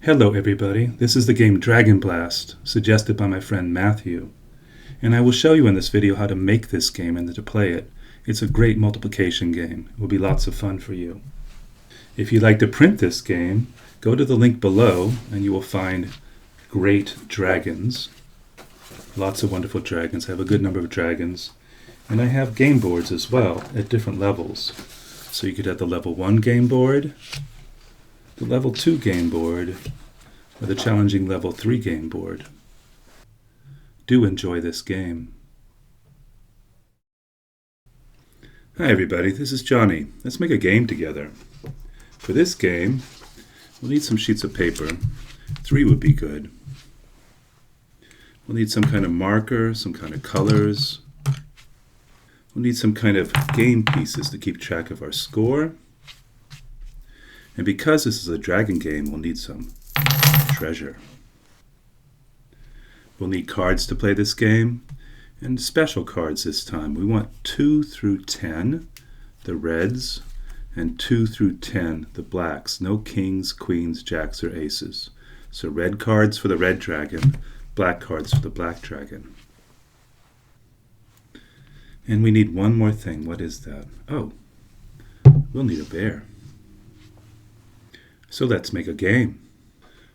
Hello everybody, this is the game Dragon Blast, suggested by my friend Matthew. And I will show you in this video how to make this game and to play it. It's a great multiplication game. It will be lots of fun for you. If you'd like to print this game, go to the link below and you will find great dragons. Lots of wonderful dragons. I have a good number of dragons. And I have game boards as well at different levels. So you could have the level 1 game board, the level 2 game board, or the challenging level 3 game board. Do enjoy this game. Hi everybody, this is Johnny. Let's make a game together. For this game, we'll need some sheets of paper. 3 would be good. We'll need some kind of marker, some kind of colors. We'll need some kind of game pieces to keep track of our score. And because this is a dragon game, we'll need some treasure. We'll need cards to play this game, and special cards this time. We want 2 through 10, the reds, and 2 through 10, the blacks. No kings, queens, jacks, or aces. So red cards for the red dragon, black cards for the black dragon. And we need one more thing. What is that? Oh, we'll need a bear. So let's make a game.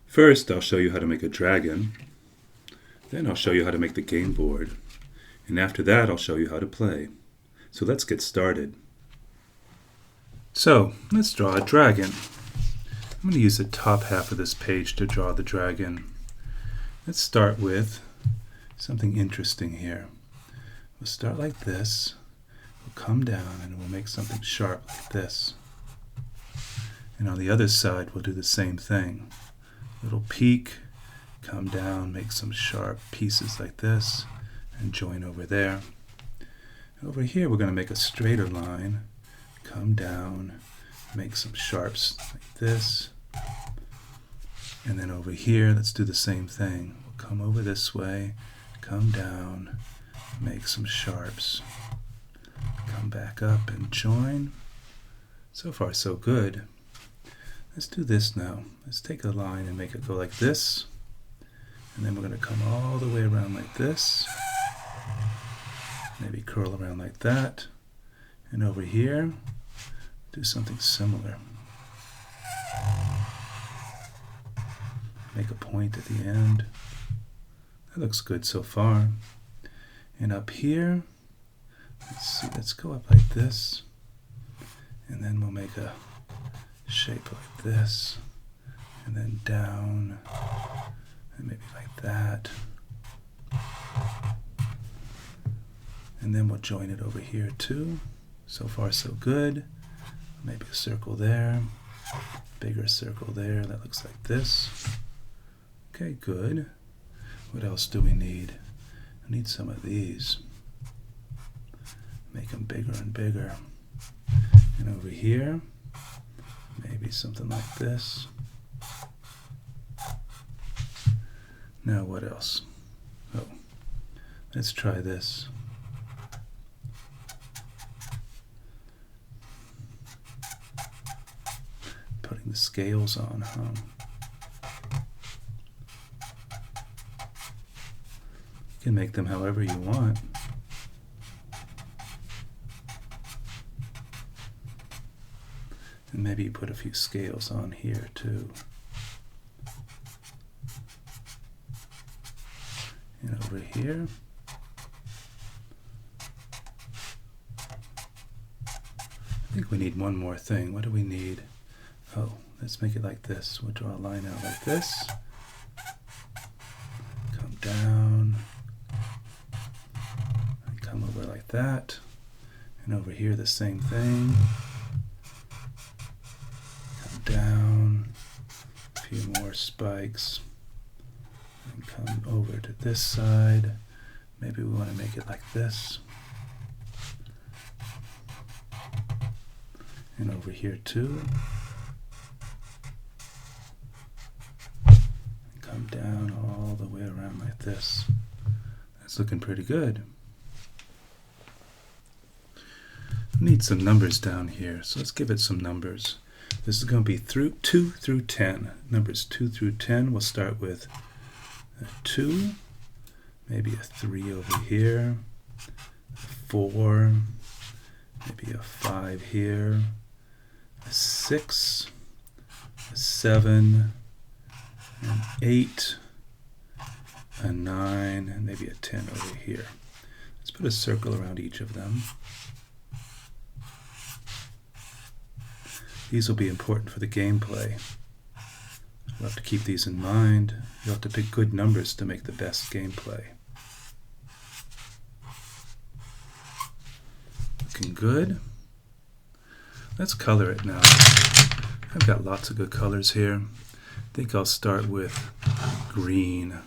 First, I'll show you how to make a dragon. Then I'll show you how to make the game board. And after that, I'll show you how to play. So let's get started. So, let's draw a dragon. I'm going to use the top half of this page to draw the dragon. Let's start with something interesting here. We'll start like this. We'll come down and we'll make something sharp like this. And on the other side, we'll do the same thing. Little peak, come down, make some sharp pieces like this, and join over there. Over here, we're going to make a straighter line. Come down, make some sharps like this. And then over here, let's do the same thing. We'll come over this way, come down, make some sharps. Come back up and join. So far, so good. Let's do this now. Let's take a line and make it go like this. And then we're going to come all the way around like this. Maybe curl around like that. And over here, do something similar. Make a point at the end. That looks good so far. And up here, let's see, let's go up like this. And then we'll make a shape like this, and then down, and maybe like that. And then we'll join it over here too. So far so good. Maybe a circle there, bigger circle there, that looks like this. Okay, good. What else do we need? I need some of these. Make them bigger and bigger. And over here, maybe something like this. Now what else? Oh, let's try this. Putting the scales on, huh? You can make them however you want. And maybe you put a few scales on here too. And over here. I think we need one more thing. What do we need? Oh, let's make it like this. We'll draw a line out like this. Come down. And come over like that. And over here the same thing. Down, a few more spikes, and come over to this side. Maybe we want to make it like this. And over here too. And come down all the way around like this. That's looking pretty good. We need some numbers down here, so let's give it some numbers. This is going to be through 2 through 10. Numbers 2 through 10. We'll start with a 2, maybe a 3 over here, a 4, maybe a 5 here, a 6, a 7, an 8, a 9, and maybe a 10 over here. Let's put a circle around each of them. These will be important for the gameplay. You'll have to keep these in mind. You'll have to pick good numbers to make the best gameplay. Looking good. Let's color it now. I've got lots of good colors here. I think I'll start with green.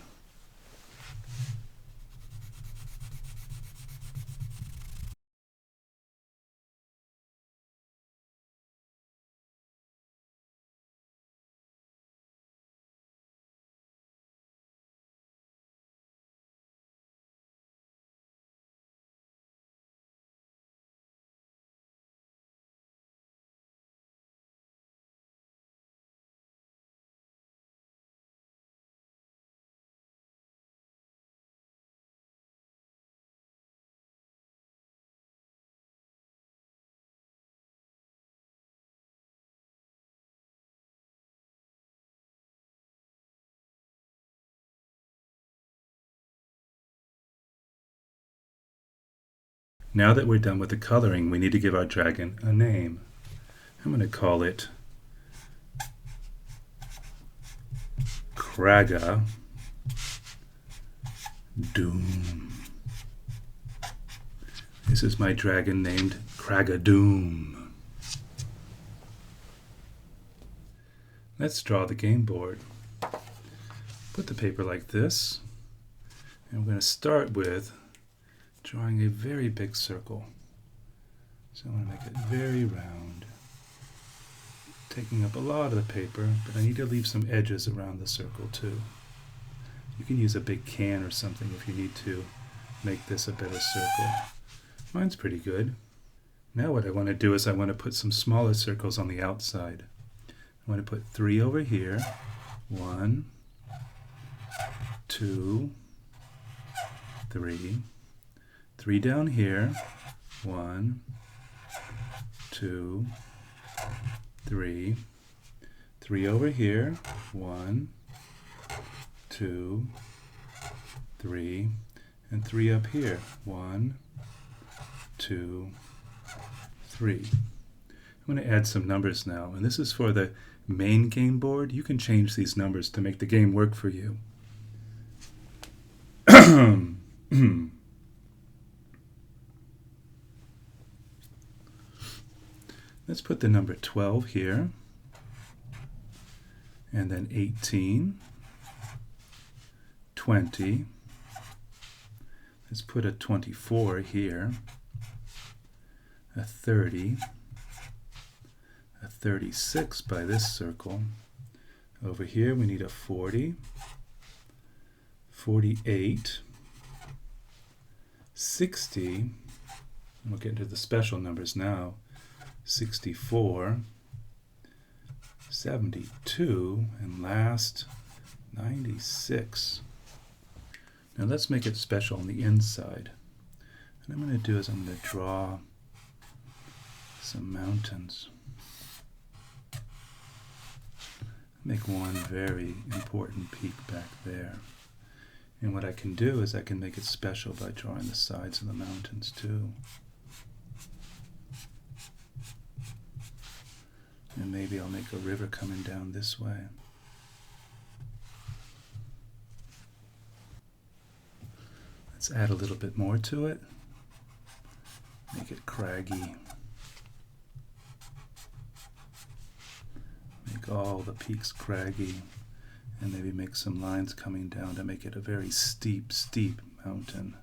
Now that we're done with the coloring, we need to give our dragon a name. I'm going to call it Kraga Doom. This is my dragon named Kraga Doom. Let's draw the game board. Put the paper like this, and we're going to start with drawing a very big circle. So I'm going to make it very round, taking up a lot of the paper, but I need to leave some edges around the circle too. You can use a big can or something if you need to make this a better circle. Mine's pretty good. Now what I want to do is I want to put some smaller circles on the outside. I want to put 3 over here. 1, 2, 3. 3 down here. 1, 2, 3. 3 over here. 1, 2, 3. And 3 up here. 1, 2, 3. I'm going to add some numbers now, and this is for the main game board. You can change these numbers to make the game work for you. Let's put the number 12 here, and then 18, 20. Let's put a 24 here, a 30, a 36 by this circle. Over here we need a 40, 48, 60, and we'll get into the special numbers now, 64, 72, and last, 96. Now let's make it special on the inside. What I'm going to do is I'm going to draw some mountains. Make one very important peak back there. And what I can do is I can make it special by drawing the sides of the mountains too. And maybe I'll make a river coming down this way. Let's add a little bit more to it. Make it craggy. Make all the peaks craggy. And maybe make some lines coming down to make it a very steep, steep mountain.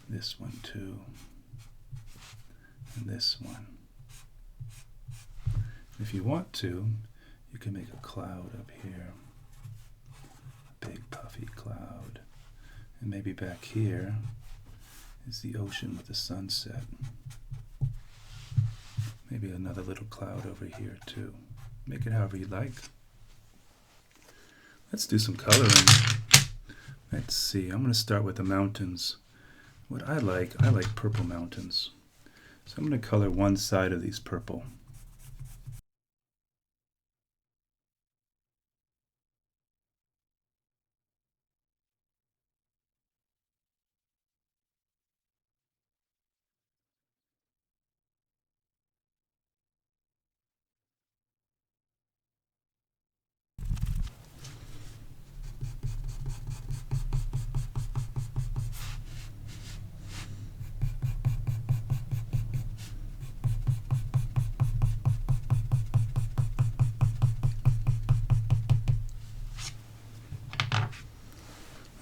This one too. And this one. If you want to, you can make a cloud up here. A big puffy cloud. And maybe back here is the ocean with the sunset. Maybe another little cloud over here too. Make it however you like. Let's do some coloring. Let's see, I'm going to start with the mountains. What I like purple mountains. So I'm going to color one side of these purple.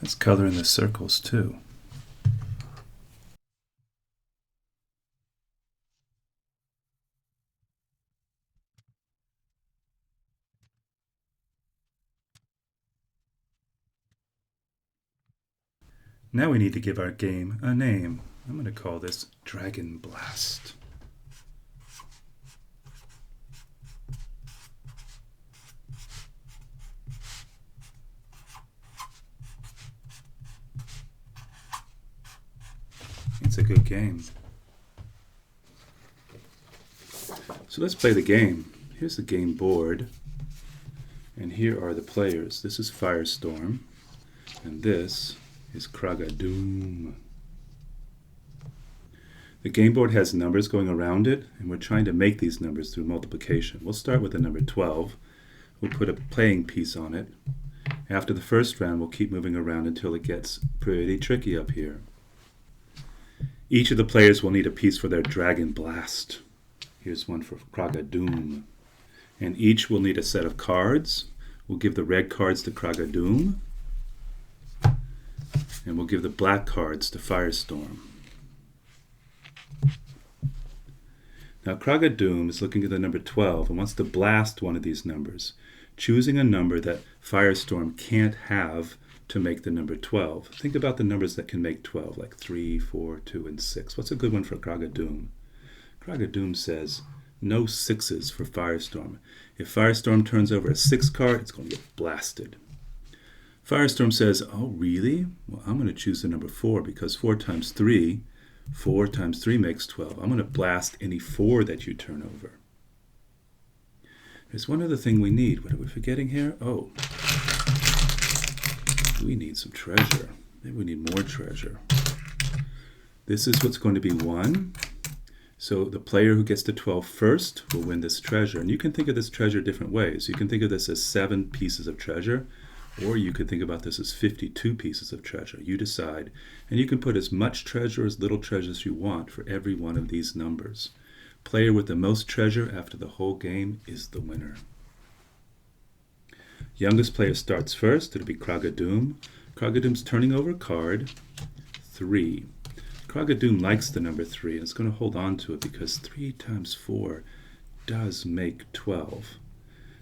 Let's color in the circles too. Now we need to give our game a name. I'm going to call this Dragon Blast. It's a good game. So let's play the game. Here's the game board. And here are the players. This is Firestorm. And this is Kragadoom. The game board has numbers going around it, and we're trying to make these numbers through multiplication. We'll start with the number 12. We'll put a playing piece on it. After the first round, we'll keep moving around until it gets pretty tricky up here. Each of the players will need a piece for their Dragon Blast. Here's one for Kragadoom. And each will need a set of cards. We'll give the red cards to Kragadoom. And we'll give the black cards to Firestorm. Now Kragadoom is looking at the number 12 and wants to blast one of these numbers, choosing a number that Firestorm can't have to make the number 12. Think about the numbers that can make 12, like 3, 4, 2, and 6. What's a good one for Kragadoom? Kragadoom says no 6s for Firestorm. If Firestorm turns over a 6 card, it's going to get blasted. Firestorm says, oh really? Well, I'm going to choose the number 4 because 4 times 3 makes 12. I'm going to blast any 4 that you turn over. There's one other thing we need. What are we forgetting here? Oh, we need some treasure. Maybe we need more treasure. This is what's going to be 1. So the player who gets to 12 first will win this treasure. And you can think of this treasure different ways. You can think of this as 7 pieces of treasure, or you could think about this as 52 pieces of treasure. You decide. And you can put as much treasure or as little treasure as you want for every one of these numbers. Player with the most treasure after the whole game is the winner. Youngest player starts first. It'll be Kragadoom. Kragadoom's turning over a card, 3. Kragadoom likes the number 3 and it's going to hold on to it because 3 times 4 does make 12.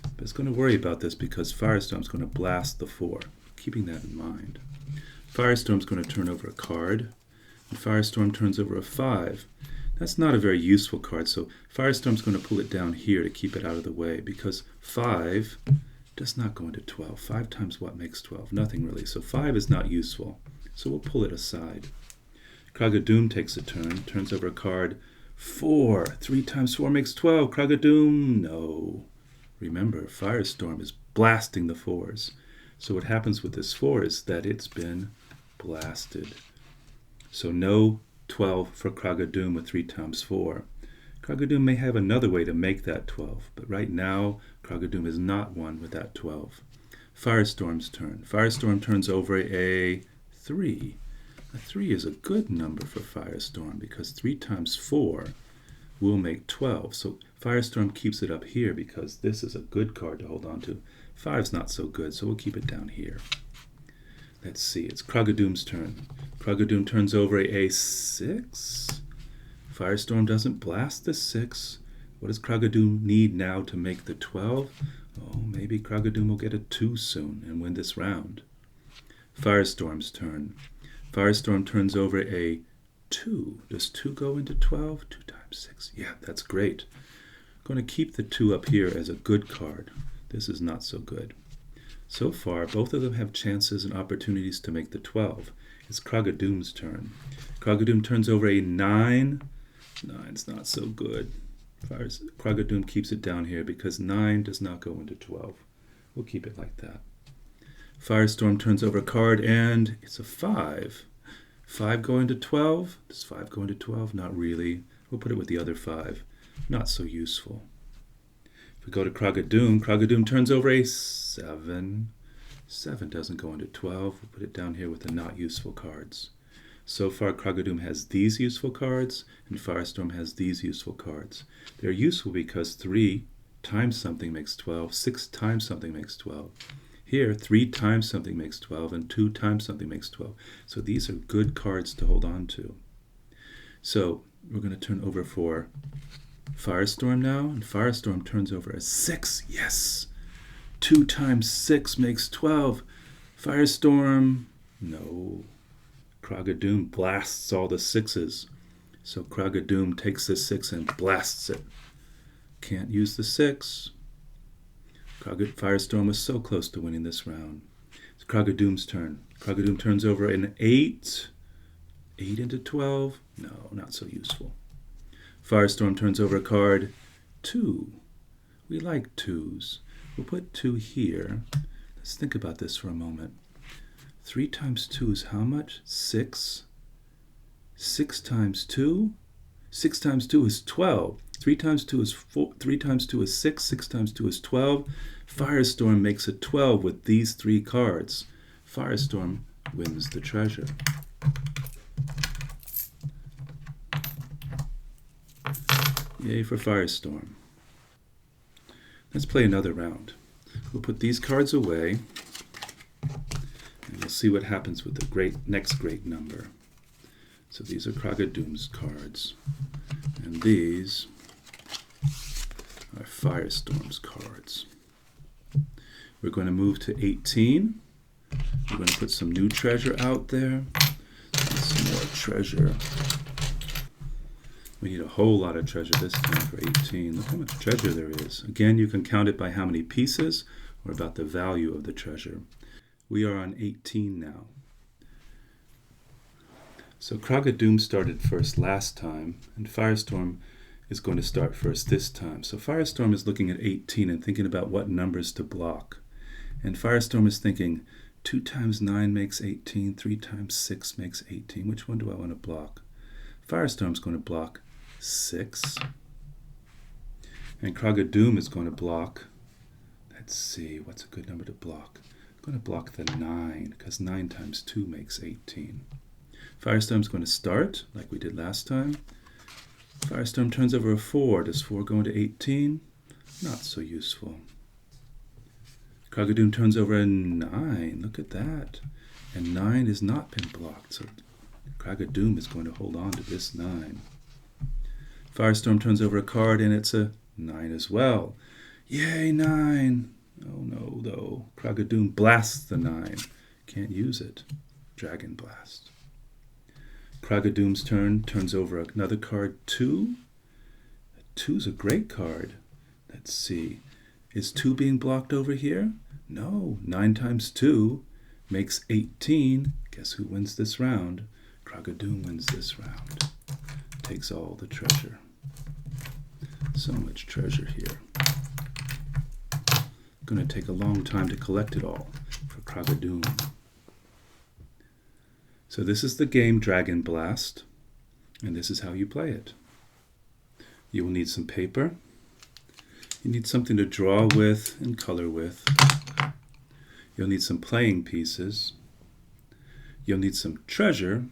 But it's going to worry about this because Firestorm's going to blast the 4. Keeping that in mind. Firestorm's going to turn over a card, and Firestorm turns over a 5. That's not a very useful card, so Firestorm's going to pull it down here to keep it out of the way because 5 does not go into 12. 5 times what makes 12? Nothing really. So 5 is not useful. So we'll pull it aside. Kragadoom takes a turn, turns over a card. 4. 3 times 4 makes 12. Kragadoom, no. Remember, Firestorm is blasting the 4s. So what happens with this 4 is that it's been blasted. So no 12 for Kragadoom with 3 times 4. Kragadoom may have another way to make that 12, but right now, Kragadoom is not one with that 12. Firestorm's turn. Firestorm turns over a 3. A 3 is a good number for Firestorm because 3 times 4 will make 12. So Firestorm keeps it up here because this is a good card to hold on to. 5's not so good, so we'll keep it down here. Let's see, it's Kragadoom's turn. Kragadoom turns over a 6. Firestorm doesn't blast the 6. What does Kragadoom need now to make the 12? Oh, maybe Kragadoom will get a 2 soon and win this round. Firestorm's turn. Firestorm turns over a 2. Does 2 go into 12? 2 times 6. Yeah, that's great. going to keep the 2 up here as a good card. This is not so good. So far, both of them have chances and opportunities to make the 12. It's Kragadoom's turn. Kragadoom turns over a 9. 9's not so good. Kragadoom keeps it down here because 9 does not go into 12. We'll keep it like that. Firestorm turns over a card and it's a 5. 5 go into 12? Does 5 go into 12? Not really. We'll put it with the other 5. Not so useful. If we go to Kragadoom, Kragadoom turns over a 7. 7 doesn't go into 12. We'll put it down here with the not useful cards. So far, Kragadoom has these useful cards, and Firestorm has these useful cards. They're useful because 3 times something makes 12, 6 times something makes 12. Here, 3 times something makes 12, and 2 times something makes 12. So these are good cards to hold on to. So we're going to turn over for Firestorm now, and Firestorm turns over a 6. Yes! 2 times 6 makes 12. Firestorm, no. Kragadoom blasts all the 6s. So Kragadoom takes the 6 and blasts it. Can't use the 6. Firestorm was so close to winning this round. It's Kragadoom's turn. Kragadoom turns over an 8. 8 into 12? No, not so useful. Firestorm turns over a card. 2. We like 2s. We'll put 2 here. Let's think about this for a moment. 3 times 2 is how much? 6. 6 times 2? 6 times 2 is 12. 3 times 2 is 4. 3 times 2 is 6. 6 times 2 is 12. Firestorm makes it 12 with these 3 cards. Firestorm wins the treasure. Yay for Firestorm. Let's play another round. We'll put these cards away, and we'll see what happens with the next great number. So these are Kragadoom's cards, and these are Firestorm's cards. We're going to move to 18. We're going to put some new treasure out there. Some more treasure. We need a whole lot of treasure this time for 18. Look how much treasure there is. Again, you can count it by how many pieces or about the value of the treasure. We are on 18 now. So Kragadoom started first last time, and Firestorm is going to start first this time. So Firestorm is looking at 18 and thinking about what numbers to block. And Firestorm is thinking, 2 times 9 makes 18, 3 times 6 makes 18. Which one do I want to block? Firestorm's going to block 6. And Kragadoom is going to block, let's see, what's a good number to block? I'm going to block the 9, because 9 times 2 makes 18. Firestorm's going to start, like we did last time. Firestorm turns over a 4. Does 4 go into 18? Not so useful. Kragadoom turns over a 9. Look at that. And 9 has not been blocked, so Kragadoom is going to hold on to this 9. Firestorm turns over a card, and it's a 9 as well. Yay, 9! Oh no, though. Kragadoom blasts the 9. Can't use it. Dragon Blast. Kragadoom's turn turns over another card, 2. 2's a great card. Let's see. Is 2 being blocked over here? No. 9 times 2 makes 18. Guess who wins this round? Kragadoom wins this round. Takes all the treasure. So much treasure here. Going to take a long time to collect it all for Kragadoom. So this is the game Dragon Blast, and this is how you play it. You will need some paper. You need something to draw with and color with. You'll need some playing pieces. You'll need some treasure.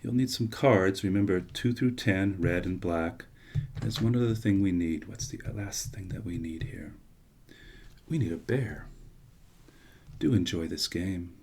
You'll need some cards. Remember, 2 through 10, red and black. There's one other thing we need. What's the last thing that we need here? We need a bear. Do enjoy this game.